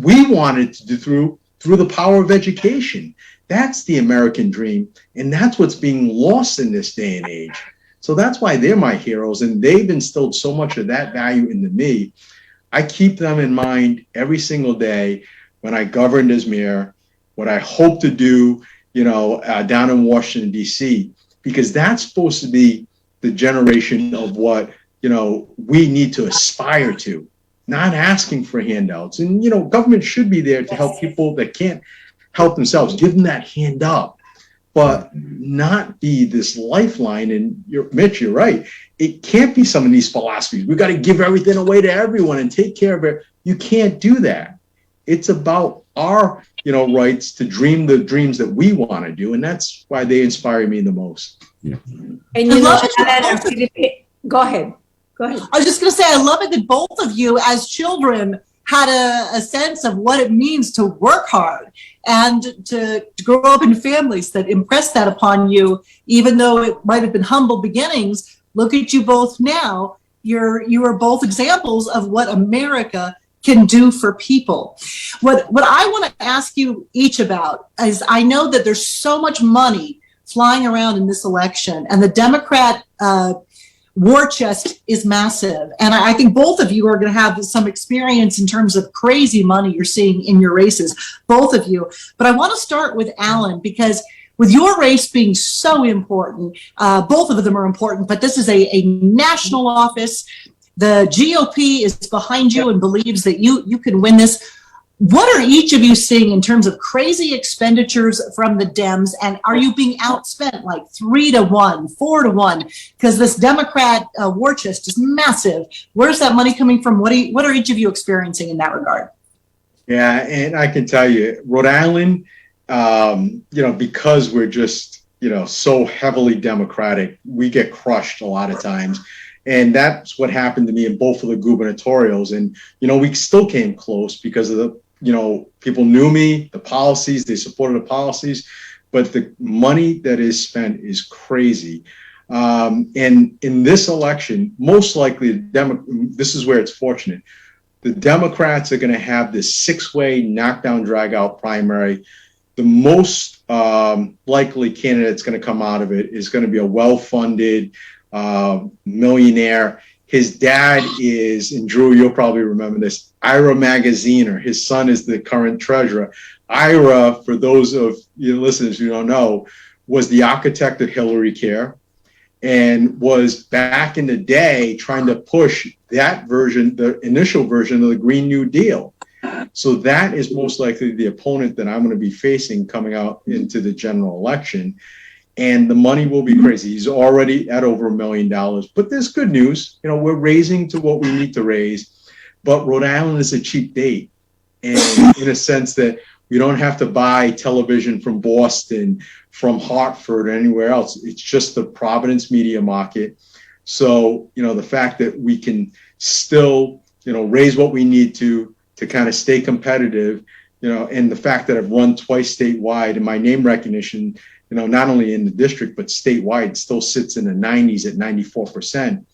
we wanted to do through the power of education. That's the American dream, and that's what's being lost in this day and age. So that's why they're my heroes, and they've instilled so much of that value into me. I keep them in mind every single day when I governed as mayor, what I hope to do, down in Washington, D.C., because that's supposed to be the generation of what, we need to aspire to, not asking for handouts. And, government should be there to help people that can't help themselves, give them that hand up, but not be this lifeline. And Mitch, you're right. It can't be some of these philosophies. We got to give everything away to everyone and take care of it. You can't do that. It's about our, rights to dream the dreams that we want to do. And that's why they inspire me the most. Yeah. And go ahead. I was just going to say, I love it that both of you as children had a sense of what it means to work hard and to grow up in families that impressed that upon you, even though it might have been humble beginnings. Look at you both now. You are both examples of what America can do for people. What I want to ask you each about is, I know that there's so much money flying around in this election, and the Democrat war chest is massive. And I think both of you are going to have some experience in terms of crazy money you're seeing in your races, both of you. But I want to start with Allan, because with your race being so important, both of them are important, but this is a national office. The GOP is behind you and believes that you can win this. What are each of you seeing in terms of crazy expenditures from the Dems? And are you being outspent like 3-1, 4-1? Because this Democrat war chest is massive. Where's that money coming from? What are each of you experiencing in that regard? Yeah, and I can tell you, Rhode Island, because we're just, so heavily Democratic, we get crushed a lot of times. And that's what happened to me in both of the gubernatorials. And, we still came close because of the, people knew me, the policies, they supported the policies, but the money that is spent is crazy. And in this election, most likely, this is where it's fortunate. The Democrats are going to have this 6-way knockdown, drag out primary. The most likely candidate that's going to come out of it is going to be a well-funded millionaire. His dad is, and Drew, you'll probably remember this, Ira Magaziner. His son is the current treasurer. Ira, for those of you listeners who don't know, was the architect of Hillary Care and was back in the day trying to push that version, the initial version of the Green New Deal. So that is most likely the opponent that I'm going to be facing coming out into the general election. And the money will be crazy. He's already at over $1 million. But there's good news. We're raising to what we need to raise. But Rhode Island is a cheap date. And in a sense that we don't have to buy television from Boston, from Hartford, or anywhere else. It's just the Providence media market. So, the fact that we can still, raise what we need to kind of stay competitive, and the fact that I've run twice statewide and my name recognition, not only in the district, but statewide still sits in the 90s at 94%.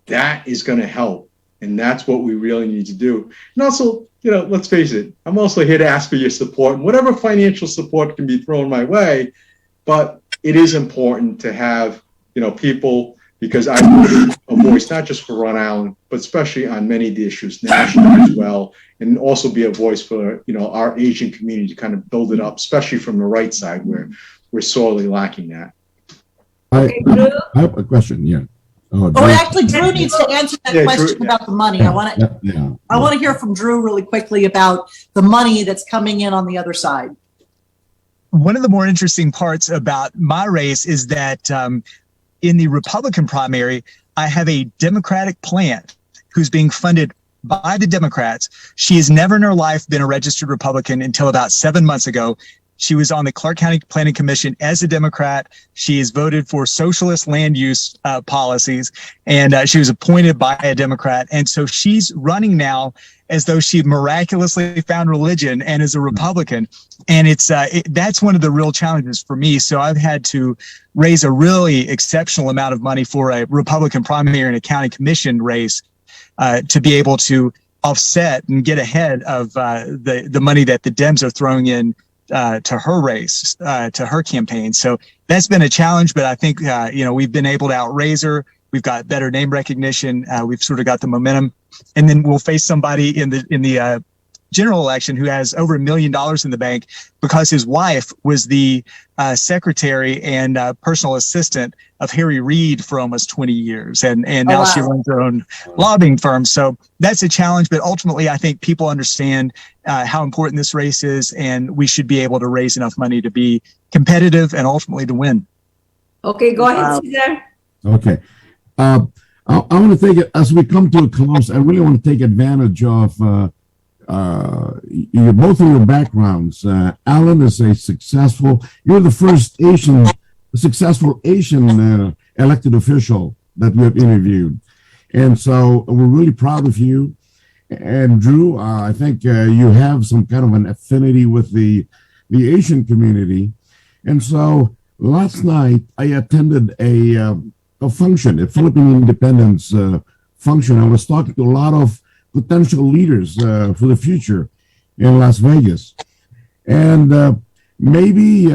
That is going to help. And that's what we really need to do. And also, let's face it, I'm also here to ask for your support, and whatever financial support can be thrown my way. But it is important to have, people, because I need a voice, not just for Rhode Island, but especially on many of the issues nationally as well. And also be a voice for, our Asian community to kind of build it up, especially from the right side where we're sorely lacking that. I have a question. Yeah. Oh, actually, Drew needs to answer that question about the money. I want to hear from Drew really quickly about the money that's coming in on the other side. One of the more interesting parts about my race is that in the Republican primary, I have a Democratic plant who's being funded by the Democrats. She has never in her life been a registered Republican until about 7 months ago. She was on the Clark County Planning Commission as a Democrat. She has voted for socialist land use policies, and she was appointed by a Democrat. And so she's running now as though she miraculously found religion and is a Republican. And that's one of the real challenges for me. So I've had to raise a really exceptional amount of money for a Republican primary and a county commission race to be able to offset and get ahead of the money that the Dems are throwing in to her race, to her campaign. So that's been a challenge, but I think, we've been able to outraise her. We've got better name recognition. We've sort of got the momentum, and then we'll face somebody in the general election who has over $1 million in the bank because his wife was the secretary and personal assistant of Harry Reid for almost 20 years. And now she runs her own lobbying firm. So that's a challenge. But ultimately, I think people understand how important this race is, and we should be able to raise enough money to be competitive and ultimately to win. Okay, go ahead, Cesar. Okay. I want to take it as we come to a close. I really want to take advantage of both of your backgrounds. Allan is you're the first successful Asian elected official that we have interviewed. And so we're really proud of you. And Drew, I think you have some kind of an affinity with the Asian community. And so last night I attended a function, a Philippine independence function. I was talking to a lot of potential leaders for the future in Las Vegas. And maybe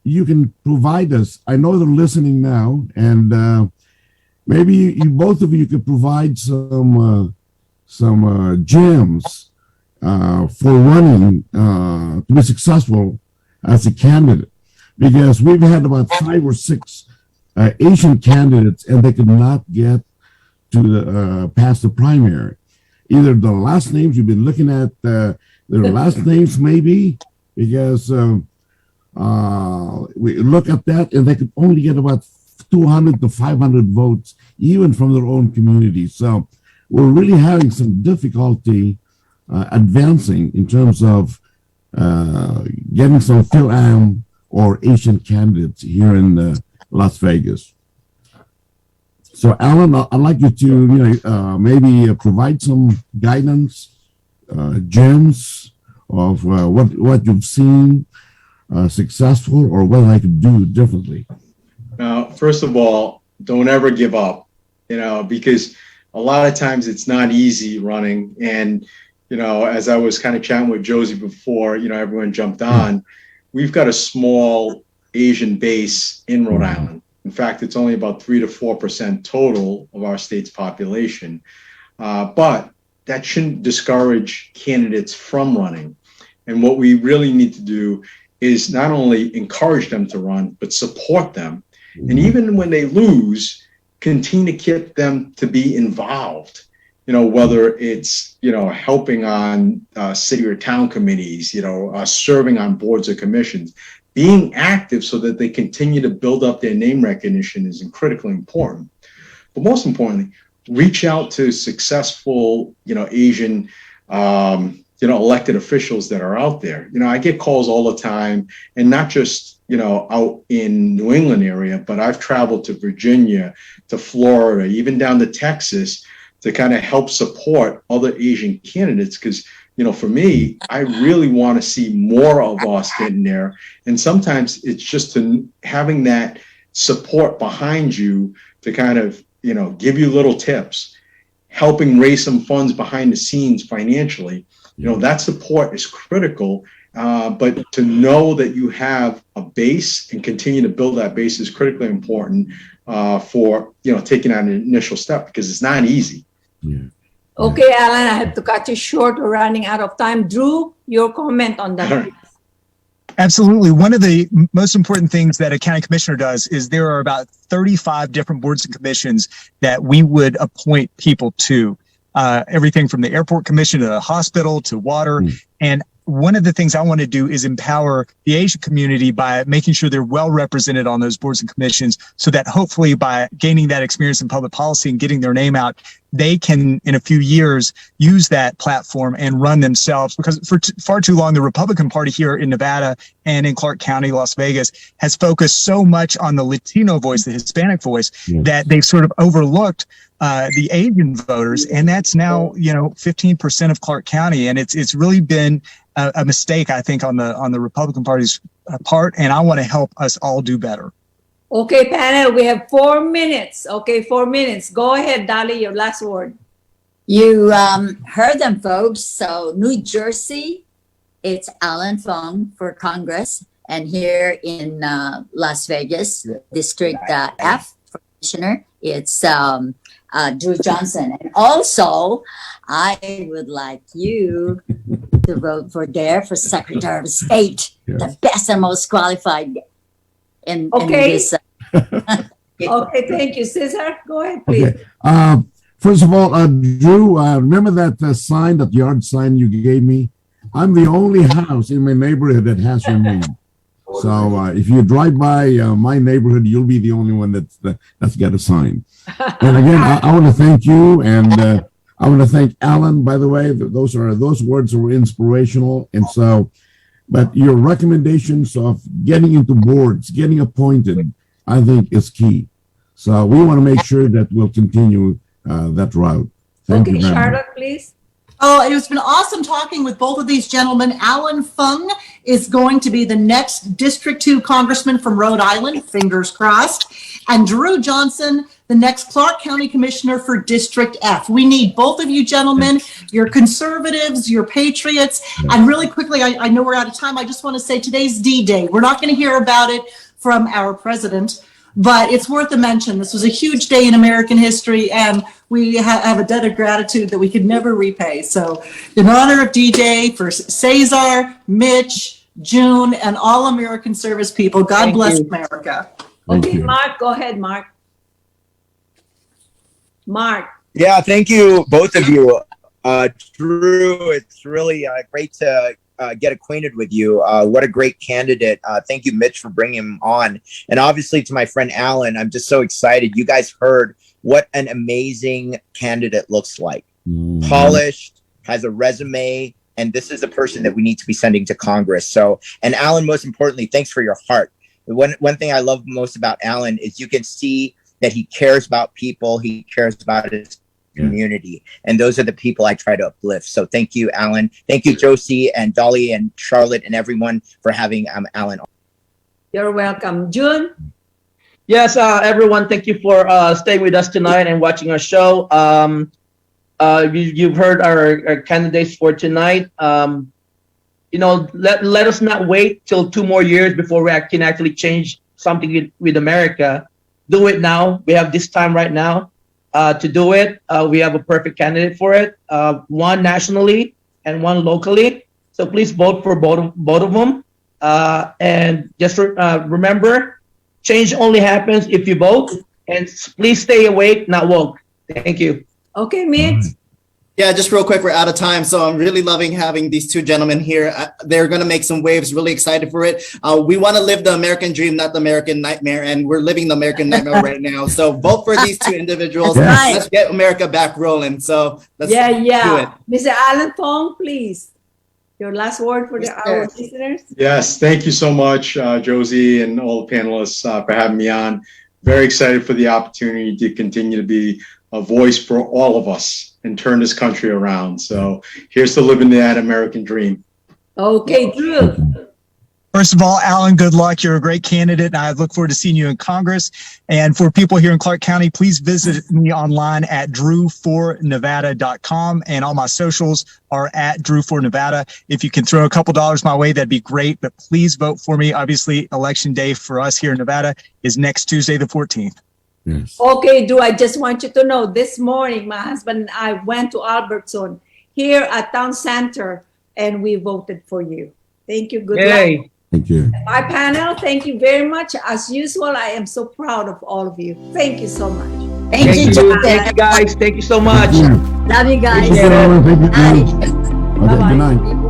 you can provide us, I know they're listening now, and maybe you both of you could provide some gems for running to be successful as a candidate. Because we've had about 5 or 6 Asian candidates, and they could not get to past the primary. Either the last names, you've been looking at their last names maybe, because we look at that and they could only get about 200 to 500 votes, even from their own community. So we're really having some difficulty advancing in terms of getting some Phil-Am or Asian candidates here in Las Vegas. So, Allan, I'd like you to maybe provide some guidance, gems of what you've seen successful, or what I could do differently. First of all, don't ever give up, because a lot of times it's not easy running. And, as I was kind of chatting with Josie before, everyone jumped on. We've got a small Asian base in Rhode Island. In fact, it's only about 3 to 4% total of our state's population. But that shouldn't discourage candidates from running. And what we really need to do is not only encourage them to run, but support them. And even when they lose, continue to get them to be involved. Whether it's, helping on city or town committees, serving on boards or commissions. Being active so that they continue to build up their name recognition is critically important. But most importantly, reach out to successful, Asian, elected officials that are out there. I get calls all the time, and not just, out in New England area, but I've traveled to Virginia, to Florida, even down to Texas to kind of help support other Asian candidates. Because for me, I really want to see more of us getting there. And sometimes it's just having that support behind you to kind of, give you little tips, helping raise some funds behind the scenes financially. That support is critical. But to know that you have a base and continue to build that base is critically important for, taking on an initial step, because it's not easy. Yeah. Okay, Allan, I have to cut you short. We're running out of time. Drew, your comment on that. Absolutely. One of the most important things that a county commissioner does is there are about 35 different boards and commissions that we would appoint people to. Everything from the airport commission to the hospital to water. And one of the things I want to do is empower the Asian community by making sure they're well represented on those boards and commissions, so that hopefully by gaining that experience in public policy and getting their name out, they can, in a few years, use that platform and run themselves. Because for far too long, the Republican Party here in Nevada and in Clark County, Las Vegas, has focused so much on the Latino voice, the Hispanic voice, that they've sort of overlooked the Asian voters. And that's now, 15% of Clark County. And it's really been a mistake, I think, on the Republican Party's part. And I want to help us all do better. Okay, panel, we have 4 minutes. Okay, 4 minutes. Go ahead, Dolly, your last word. You heard them, folks. So New Jersey, it's Allan Fung for Congress. And here in Las Vegas, District F for Commissioner, it's Drew Johnson. And also, I would like you to vote for Secretary of State, the best and most qualified in this. Okay, thank you. Cesar, go ahead, please. Okay. First of all, Drew, remember that sign, that yard sign you gave me? I'm the only house in my neighborhood that has your name. So if you drive by my neighborhood, you'll be the only one that's got a sign. And again, I want to thank you, and I want to thank Allan. By the way, those words were inspirational, and so. But your recommendations of getting into boards, getting appointed, I think is key. So we want to make sure that we'll continue that route. Thank you very Charlotte, much. please. Oh, it's been awesome talking with both of these gentlemen. Allan Fung is going to be the next District 2 Congressman from Rhode Island, fingers crossed. And Drew Johnson, the next Clark County Commissioner for District F. We need both of you gentlemen. You're conservatives, you're patriots. And really quickly, I know we're out of time. I just want to say today's D-Day. We're not going to hear about it from our president, but it's worth a mention. This was a huge day in American history, and we have a debt of gratitude that we could never repay. So in honor of D-Day, for Cesar, Mitch, June, and all American service people, God bless America. Okay, Mark, go ahead, Mark. Mark. Yeah, thank you, both of you. Drew, it's really great to get acquainted with you. What a great candidate. Thank you, Mitch, for bringing him on. And obviously to my friend Allan, I'm just so excited. You guys heard what an amazing candidate looks like. Polished, has a resume, and this is the person that we need to be sending to Congress. So, and Allan, most importantly, thanks for your heart. One thing I love most about Allan is you can see that he cares about people. He cares about his community. And those are the people I try to uplift. So thank you, Allan. Thank you, Josie and Dolly and Charlotte and everyone for having Allan on. You're welcome. June? Yes, everyone, thank you for staying with us tonight and watching our show. You've heard our candidates for tonight. Let us not wait till 2 more years before we can actually change something with America. Do it now. We have this time right now to do it. We have a perfect candidate for it, one nationally and one locally. So please vote for both of them. And just remember, change only happens if you vote. And please stay awake, not woke. Thank you. Okay, Mitch. Yeah, just real quick, we're out of time. So I'm really loving having these two gentlemen here. They're going to make some waves, really excited for it. We want to live the American dream, not the American nightmare. And we're living the American nightmare right now. So vote for these two individuals. Right. Let's get America back rolling. So let's do it. Mr. Allan Fung, please. Your last word for our listeners. Yes, thank you so much, Josie and all the panelists for having me on. Very excited for the opportunity to continue to be a voice for all of us and turn this country around. So here's to living that American dream. Okay, Drew. First of all, Allan, good luck. You're a great candidate, and I look forward to seeing you in Congress. And for people here in Clark County, please visit me online at drew4nevada.com, and all my socials are at Drew4Nevada. If you can throw a couple dollars my way, that'd be great, but please vote for me. Obviously, Election Day for us here in Nevada is next Tuesday, the 14th. Yes. Okay, Drew, I just want you to know, this morning, my husband and I went to Albertson here at Town Center, and we voted for you. Thank you. Good luck. Thank you. My panel, thank you very much. As usual, I am so proud of all of you. Thank you so much. Thank you, Thank Joseph. you guys. Thank you so much. Thank you. Love you guys. Thank you, Allan. Thank you, Bye. Jim. Okay, Bye-bye. good night.